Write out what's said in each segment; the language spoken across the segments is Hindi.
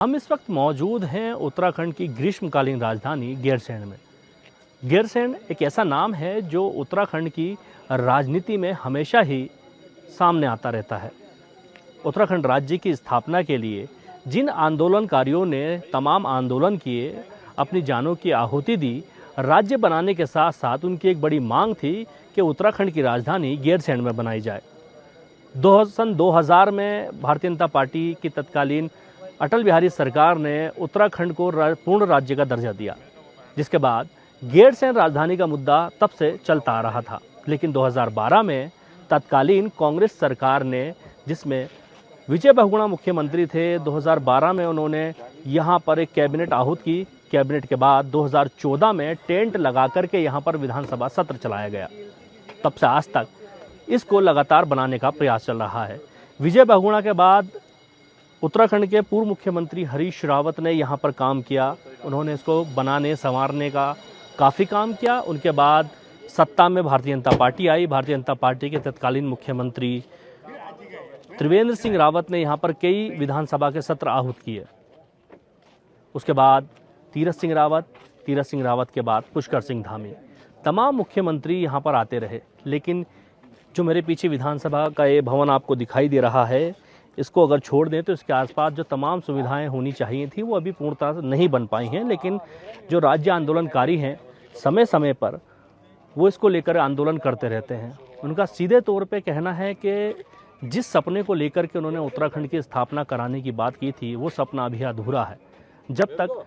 हम इस वक्त मौजूद हैं उत्तराखंड की ग्रीष्मकालीन राजधानी गैरसैंण में। गैरसैंण एक ऐसा नाम है जो उत्तराखंड की राजनीति में हमेशा ही सामने आता रहता है। उत्तराखंड राज्य की स्थापना के लिए जिन आंदोलनकारियों ने तमाम आंदोलन किए, अपनी जानों की आहुति दी, राज्य बनाने के साथ साथ उनकी एक बड़ी मांग थी कि उत्तराखंड की राजधानी गैरसैंण में बनाई जाए। सन 2000 में भारतीय जनता पार्टी की तत्कालीन अटल बिहारी सरकार ने उत्तराखंड को पूर्ण राज्य का दर्जा दिया, जिसके बाद गैरसैंण राजधानी का मुद्दा तब से चलता आ रहा था। लेकिन 2012 में तत्कालीन कांग्रेस सरकार ने, जिसमें विजय बहुगुणा मुख्यमंत्री थे, 2012 में उन्होंने यहाँ पर एक कैबिनेट आहूत की। कैबिनेट के बाद 2014 में टेंट लगा करके यहाँ पर विधानसभा सत्र चलाया गया। तब से आज तक इसको लगातार बनाने का प्रयास चल रहा है। विजय बहुगुणा के बाद उत्तराखंड के पूर्व मुख्यमंत्री हरीश रावत ने यहाँ पर काम किया। उन्होंने इसको बनाने संवारने का काफ़ी काम किया। उनके बाद सत्ता में भारतीय जनता पार्टी आई। भारतीय जनता पार्टी के तत्कालीन मुख्यमंत्री त्रिवेंद्र सिंह रावत ने यहाँ पर कई विधानसभा के सत्र आहूत किए। उसके बाद तीरथ सिंह रावत के बाद पुष्कर सिंह धामी, तमाम मुख्यमंत्री यहाँ पर आते रहे। लेकिन जो मेरे पीछे विधानसभा का ये भवन आपको दिखाई दे रहा है, इसको अगर छोड़ दें तो इसके आसपास जो तमाम सुविधाएं होनी चाहिए थी वो अभी पूर्णतः नहीं बन पाई हैं। लेकिन जो राज्य आंदोलनकारी हैं, समय समय पर वो इसको लेकर आंदोलन करते रहते हैं। उनका सीधे तौर पे कहना है कि जिस सपने को लेकर के उन्होंने उत्तराखंड की स्थापना कराने की बात की थी, वो सपना अभी अधूरा है। जब तक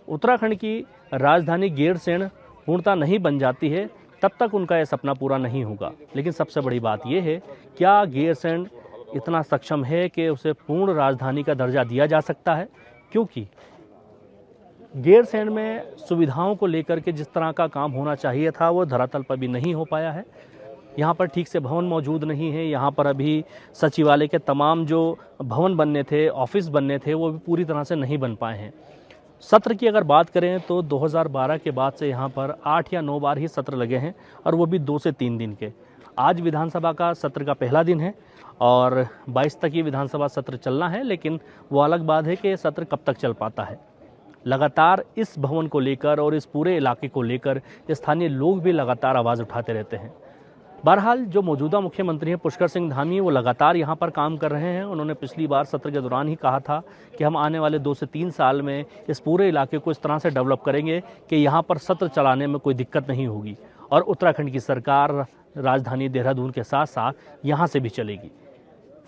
उत्तराखंड की राजधानी गैरसैंण पूर्णतः नहीं बन जाती है, तब तक उनका यह सपना पूरा नहीं होगा। लेकिन सबसे बड़ी बात यह है, क्या गैरसैंण इतना सक्षम है कि उसे पूर्ण राजधानी का दर्जा दिया जा सकता है? क्योंकि गैरसैंण में सुविधाओं को लेकर के जिस तरह का काम होना चाहिए था, वो धरातल पर भी नहीं हो पाया है। यहाँ पर ठीक से भवन मौजूद नहीं है। यहाँ पर अभी सचिवालय के तमाम जो भवन बनने थे, ऑफिस बनने थे, वो भी पूरी तरह से नहीं बन पाए हैं। सत्र की अगर बात करें तो 2012 के बाद से यहाँ पर 8 या 9 बार ही सत्र लगे हैं, और वो भी 2 से 3 दिन के। आज विधानसभा का सत्र का पहला दिन है और 22 तक ये विधानसभा सत्र चलना है। लेकिन वो अलग बात है कि ये सत्र कब तक चल पाता है। लगातार इस भवन को लेकर और इस पूरे इलाके को लेकर स्थानीय लोग भी लगातार आवाज़ उठाते रहते हैं। बहरहाल जो मौजूदा मुख्यमंत्री हैं पुष्कर सिंह धामी, वो लगातार यहाँ पर काम कर रहे हैं। उन्होंने पिछली बार सत्र के दौरान ही कहा था कि हम आने वाले 2 से 3 साल में इस पूरे इलाके को इस तरह से डेवलप करेंगे कि यहाँ पर सत्र चलाने में कोई दिक्कत नहीं होगी, और उत्तराखंड की सरकार राजधानी देहरादून के साथ साथ यहाँ से भी चलेगी।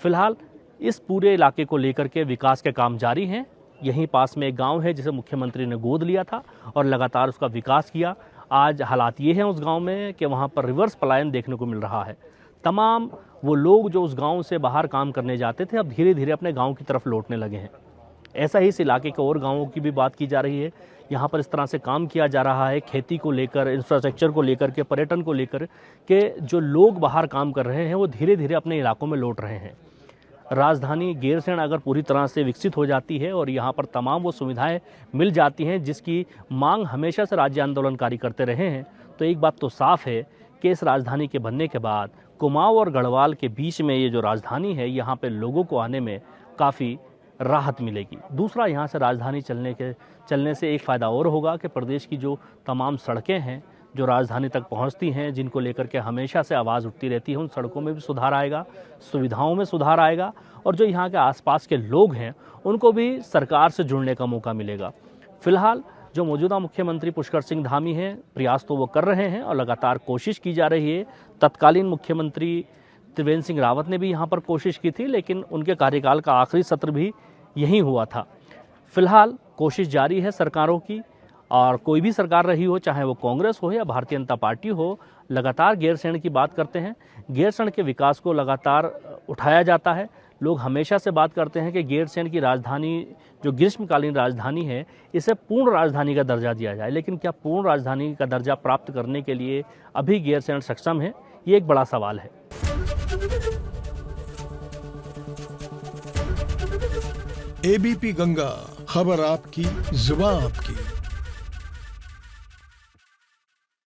फिलहाल इस पूरे इलाके को लेकर के विकास के काम जारी हैं। यहीं पास में एक गाँव है जिसे मुख्यमंत्री ने गोद लिया था और लगातार उसका विकास किया। आज हालात ये हैं उस गांव में कि वहां पर रिवर्स पलायन देखने को मिल रहा है। तमाम वो लोग जो उस गांव से बाहर काम करने जाते थे, अब धीरे धीरे अपने गांव की तरफ लौटने लगे हैं। ऐसा ही इस इलाके के और गांवों की भी बात की जा रही है। यहाँ पर इस तरह से काम किया जा रहा है, खेती को लेकर, इंफ्रास्ट्रक्चर को लेकर के, पर्यटन को लेकर के जो लोग बाहर काम कर रहे हैं वो धीरे धीरे अपने इलाकों में लौट रहे हैं। राजधानी गैरसैंण अगर पूरी तरह से विकसित हो जाती है और यहाँ पर तमाम वो सुविधाएं मिल जाती हैं जिसकी मांग हमेशा से राज्य आंदोलनकारी करते रहे हैं, तो एक बात तो साफ है कि इस राजधानी के बनने के बाद कुमाऊं और गढ़वाल के बीच में ये जो राजधानी है, यहाँ पे लोगों को आने में काफ़ी राहत मिलेगी। दूसरा, यहाँ से राजधानी चलने से एक फ़ायदा और होगा कि प्रदेश की जो तमाम सड़कें हैं जो राजधानी तक पहुंचती हैं, जिनको लेकर के हमेशा से आवाज़ उठती रहती है, उन सड़कों में भी सुधार आएगा, सुविधाओं में सुधार आएगा, और जो यहाँ के आसपास के लोग हैं उनको भी सरकार से जुड़ने का मौका मिलेगा। फिलहाल जो मौजूदा मुख्यमंत्री पुष्कर सिंह धामी हैं, प्रयास तो वो कर रहे हैं और लगातार कोशिश की जा रही है। तत्कालीन मुख्यमंत्री त्रिवेंद्र सिंह रावत ने भी यहाँ पर कोशिश की थी, लेकिन उनके कार्यकाल का आखिरी सत्र भी यहीं हुआ था। फिलहाल कोशिश जारी है सरकारों की, और कोई भी सरकार रही हो, चाहे वो कांग्रेस हो या भारतीय जनता पार्टी हो, लगातार गैरसैंण की बात करते हैं। गैरसैंण के विकास को लगातार उठाया जाता है। लोग हमेशा से बात करते हैं कि गैरसैंण की राजधानी, जो ग्रीष्मकालीन राजधानी है, इसे पूर्ण राजधानी का दर्जा दिया जाए। लेकिन क्या पूर्ण राजधानी का दर्जा प्राप्त करने के लिए अभी गैरसैंण सक्षम है? ये एक बड़ा सवाल है। एबीपी गंगा, खबर आपकी, जुबान आपकी।